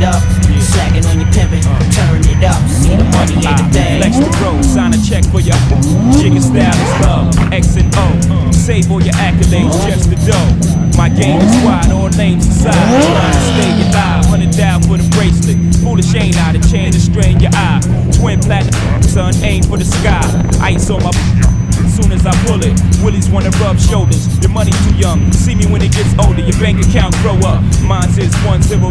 up. Slacking on your pimpin', turn it up. See the money ain't a thing. Flex the road, sign a check for your jigger style is love, X and O. Save all your accolades, just the dough. My game is wide, all names aside. Trying to stay alive, 100 down for the bracelet. Foolish ain't I, the chain to strain your eye. Twin platinum, son, aim for the sky. Ice on my soon as I pull it. Willies wanna rub shoulders. Your money too young, see me when it gets older. Your bank account grow up. Mine says 100.